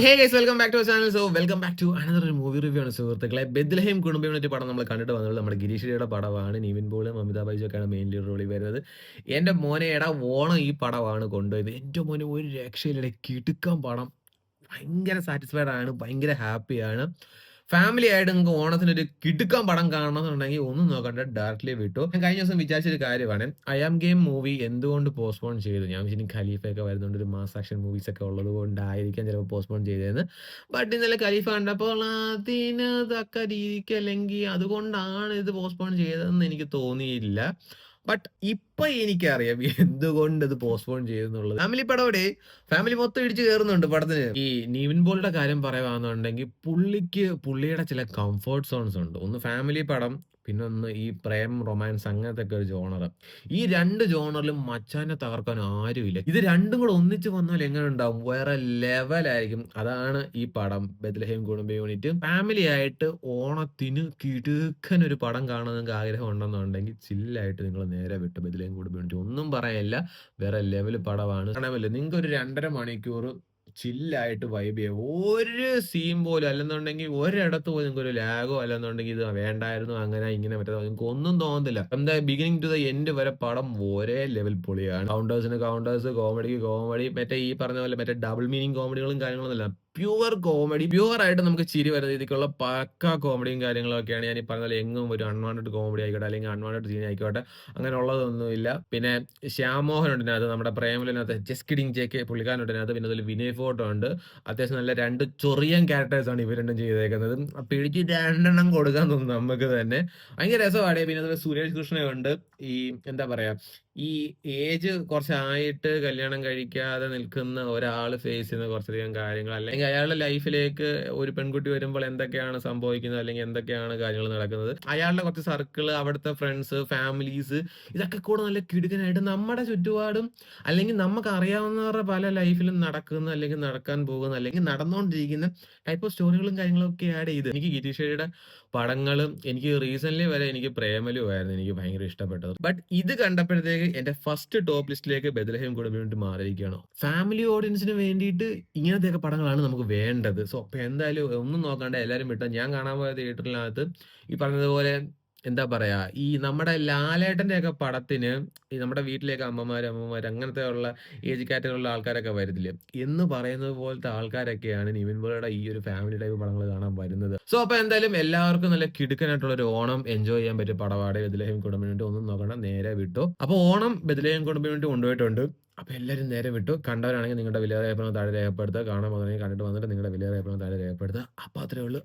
Hey guys welcome back to our channel. Welcome back to another movie review ആണ് സുഹൃത്തുക്കളെ. ബെത്ലഹേം കുടുംബ unit പടം നമ്മൾ കണ്ടിട്ട് വന്നത് നമ്മുടെ ഗിരീഷയുടെ പടമാണ്. നിവിൻ പോളും അമിതാഭ് ബൈജുമൊക്കെയാണ് മെയിൻ ലീഡ് റോളിൽ വരുന്നത്. എൻ്റെ മോനെ എടാ ഓണം ഈ പടമാണ് കൊണ്ടുപോയത്. എൻ്റെ മോനെ ഒരു രക്ഷയിലൂടെ കിടുക്കം പടം. ഭയങ്കര സാറ്റിസ്ഫൈഡ് ആണ്, ഭയങ്കര ഹാപ്പിയാണ്. ഫാമിലി ആയിട്ട് നിങ്ങൾക്ക് ഓണത്തിനൊരു കിടുക്കം പടം കാണണമെന്നുണ്ടെങ്കിൽ ഒന്നും നോക്കണ്ട, ഡയറക്റ്റ്ലി വിട്ടു. ഞാൻ കഴിഞ്ഞ ദിവസം വിചാരിച്ചൊരു കാര്യമാണ്, ഐ ആം ഗെയിം മൂവി എന്തുകൊണ്ട് പോസ്റ്റ്പോൺ ചെയ്തു. ഞാൻ വിചാരിച്ചു ഖലീഫയൊക്കെ വരുന്നുണ്ട്, ഒരു മാസ് ആക്ഷൻ മൂവീസ് ഒക്കെ ഉള്ളത് കൊണ്ടായിരിക്കാം ചിലപ്പോൾ പോസ്റ്റ്പോൺ ചെയ്തതെന്ന്. ബട്ട് ഇന്നലെ ഖലീഫ കണ്ടപ്പോൾ അതിന് തക്ക രീതിക്ക് അല്ലെങ്കിൽ അതുകൊണ്ടാണ് ഇത് പോസ്റ്റ്പോൺ ചെയ്തതെന്ന് എനിക്ക് തോന്നിയില്ല. ബട്ട് ഇപ്പൊ എനിക്കറിയാം എന്തുകൊണ്ട് ഇത് പോസ്റ്റ്പോൺ ചെയ്തെന്നുള്ളത്. ഫാമിലി പടവിടെ ഫാമിലി മൊത്തം ഇടിച്ചു കയറുന്നുണ്ട് പടത്തിന്. ഈ നിവിൻ പോളിയുടെ കാര്യം പറയുകയാണെന്നുണ്ടെങ്കിൽ പുള്ളിയുടെ ചില കംഫർട്ട് സോൺസ് ഉണ്ട്. ഒന്ന് ഫാമിലി പടം, പിന്നെ ഒന്ന് ഈ പ്രേം റൊമാൻസ് അങ്ങനത്തെ ഒക്കെ ഒരു ജോണർ. ഈ രണ്ട് ജോണറിലും മച്ചാനെ തകർക്കാൻ ആരുമില്ല. ഇത് രണ്ടും കൂടെ ഒന്നിച്ച് വന്നാൽ എങ്ങനെ ഉണ്ടാവും? വേറെ ലെവലായിരിക്കും. അതാണ് ഈ പടം ബെത്ലഹേം കുടുംബ യൂണിറ്റ്. ഫാമിലി ആയിട്ട് ഓണത്തിന് കിടുക്കൻ ഒരു പടം കാണാൻ നിങ്ങൾക്ക് ആഗ്രഹം ഉണ്ടെന്നുണ്ടെങ്കിൽ ചില്ലായിട്ട് നിങ്ങൾ നേരെ വിട്ട് ബെത്ലഹേം കുടുംബ യൂണിറ്റ്. ഒന്നും പറയാനില്ല, വേറെ ലെവൽ പടമാണ്. കാണാമല്ലോ, നിങ്ങൾക്ക് ഒരു 2.5 മണിക്കൂർ ചില്ലായിട്ട് വൈബ് ചെയ്യാം. ഒരു സീൻ പോലും അല്ലെന്നുണ്ടെങ്കിൽ ഒരിടത്ത് പോലും നിങ്ങൾക്ക് ഒരു ലാഗോ അല്ലെന്നുണ്ടെങ്കിൽ ഇത് വേണ്ടായിരുന്നു അങ്ങനെ ഇങ്ങനെ മറ്റേ നിങ്ങൾക്ക് ഒന്നും തോന്നുന്നില്ല. എന്താ ബിഗിനിങ് ടു ദ എൻഡ് വരെ പടം ഒരേ ലെവൽ പൊളിയാണ്. കൗണ്ടേഴ്സ്, കോമഡിക്ക് കോമഡി, മറ്റേ ഈ പറഞ്ഞ പോലെ മറ്റേ ഡബിൾ മീനിങ് കോമഡികളും കാര്യങ്ങളൊന്നുമില്ല. പ്യുവർ കോമഡി, പ്യുവർ ആയിട്ട് നമുക്ക് ചിരി വരുന്ന രീതിക്കുള്ള പക്ക കോമഡിയും കാര്യങ്ങളൊക്കെയാണ്. ഞാൻ ഈ പറഞ്ഞ പോലെ എങ്ങും ഒരു അൺവാണ്ടഡ് കോമഡി ആയിക്കോട്ടെ അല്ലെങ്കിൽ അൺവാണ്ടഡ് സീൻ ആയിക്കോട്ടെ അങ്ങനെ ഉള്ളതൊന്നുമില്ല. പിന്നെ ശ്യാം മോഹൻ ഉണ്ട് അതിനകത്ത്, നമ്മുടെ പ്രേമലിനകത്ത് ജസ്റ്റ് കിഡിങ് ജെ കെ പുള്ളിക്കാരനുണ്ട് അതിനകത്ത്. പിന്നെ അതിൽ വിനയ് ഫോട്ടോ ഉണ്ട്. അത്യാവശ്യം നല്ല 2 ചൊറിയൻ ക്യാരക്ടേഴ്സാണ് ഇവർ രണ്ടും ചെയ്തേക്കുന്നത്. പിടിച്ച് 2 എണ്ണം കൊടുക്കാൻ തോന്നുന്നു നമുക്ക് തന്നെ. ഭയങ്കര രസമാണ്. പിന്നെ അതുപോലെ സുരേഷ് കൃഷ്ണയുണ്ട്. ഈ എന്താ പറയാ, ഈ ഏജ് കുറച്ചായിട്ട് കല്യാണം കഴിക്കാതെ നിൽക്കുന്ന ഒരാൾ ഫേസ് ചെയ്യുന്ന കുറച്ചധികം കാര്യങ്ങൾ, അല്ലെങ്കിൽ അയാളുടെ ലൈഫിലേക്ക് ഒരു പെൺകുട്ടി വരുമ്പോൾ എന്തൊക്കെയാണ് സംഭവിക്കുന്നത് അല്ലെങ്കിൽ എന്തൊക്കെയാണ് കാര്യങ്ങൾ നടക്കുന്നത്, അയാളുടെ കുറച്ച് സർക്കിള്, അവിടുത്തെ ഫ്രണ്ട്സ്, ഫാമിലീസ്, ഇതൊക്കെ കൂടെ നല്ല കിടുക്കനായിട്ട് നമ്മുടെ ചുറ്റുപാടും അല്ലെങ്കിൽ നമുക്ക് അറിയാവുന്നവരുടെ പല ലൈഫിലും നടക്കുന്ന അല്ലെങ്കിൽ നടക്കാൻ പോകുന്ന അല്ലെങ്കിൽ നടന്നുകൊണ്ടിരിക്കുന്ന ടൈപ്പ് ഓഫ് സ്റ്റോറികളും കാര്യങ്ങളും ഒക്കെ ആഡ് ചെയ്ത് എനിക്ക് ഗിരീഷയുടെ പടങ്ങളും, എനിക്ക് റീസെന്റ് വരെ എനിക്ക് പ്രേമലു ആയിരുന്നു എനിക്ക് ഭയങ്കര ഇഷ്ടപ്പെട്ടത്. ബട്ട് ഇത് കണ്ടപ്പോഴത്തേക്ക് എന്റെ ഫസ്റ്റ് ടോപ്പ് ലിസ്റ്റിലേക്ക് ബെത്ലഹേം കുടുംബ യൂണിറ്റ് മാറിയിരിക്കുകയാണ്. ഫാമിലി ഓഡിയൻസിന് വേണ്ടിയിട്ട് ഇങ്ങനത്തെയൊക്കെ പടങ്ങളാണ് നമുക്ക് വേണ്ടത്. സോ അപ്പൊ എന്തായാലും ഒന്നും നോക്കാണ്ട് എല്ലാവരും വിട്ട. ഞാൻ കാണാൻ പോയ തിയേറ്ററിനകത്ത് ഈ പറഞ്ഞതുപോലെ എന്താ പറയാ, ഈ നമ്മുടെ ലാലേട്ടന്റെ ഒക്കെ പടത്തിന് ഈ നമ്മുടെ വീട്ടിലേക്ക് അമ്മമാര് അങ്ങനത്തെ ഉള്ള ഏജ് കാറ്റഗറിയുള്ള ആൾക്കാരൊക്കെ വരത്തില്ലേ എന്ന് പറയുന്നത് പോലത്തെ ആൾക്കാരൊക്കെയാണ് നിവിൻ പോളിയുടെ ഈ ഒരു ഫാമിലി ടൈപ്പ് പടങ്ങൾ കാണാൻ വരുന്നത്. സോ അപ്പൊ എന്തായാലും എല്ലാവർക്കും നല്ല കിടുക്കനായിട്ടുള്ള ഒരു ഓണം എൻജോയ് ചെയ്യാൻ പറ്റിയ പടമാണ് ബെത്ലഹേം കുടുംബ യൂണിറ്റ്. ഒന്നും നോക്കണം, നേരെ വിട്ടു. അപ്പൊ ഓണം ബെത്ലഹേം കുടുംബ യൂണിറ്റ് കൊണ്ടുപോയിട്ടുണ്ട്. അപ്പൊ എല്ലാവരും നേരെ വിട്ടു. കണ്ടവരാണെങ്കിൽ നിങ്ങളുടെ വിലയേറിയ അഭിപ്രായം താഴെ രേഖപ്പെടുത്തുക. കാണാൻ പോകുന്നെങ്കിൽ കണ്ടിട്ട് വന്നിട്ട് നിങ്ങളുടെ വിലയേറിയ അഭിപ്രായം താഴെ രേഖപ്പെടുത്തുക. അപ്പൊ അത്രേ ഉള്ളൂ.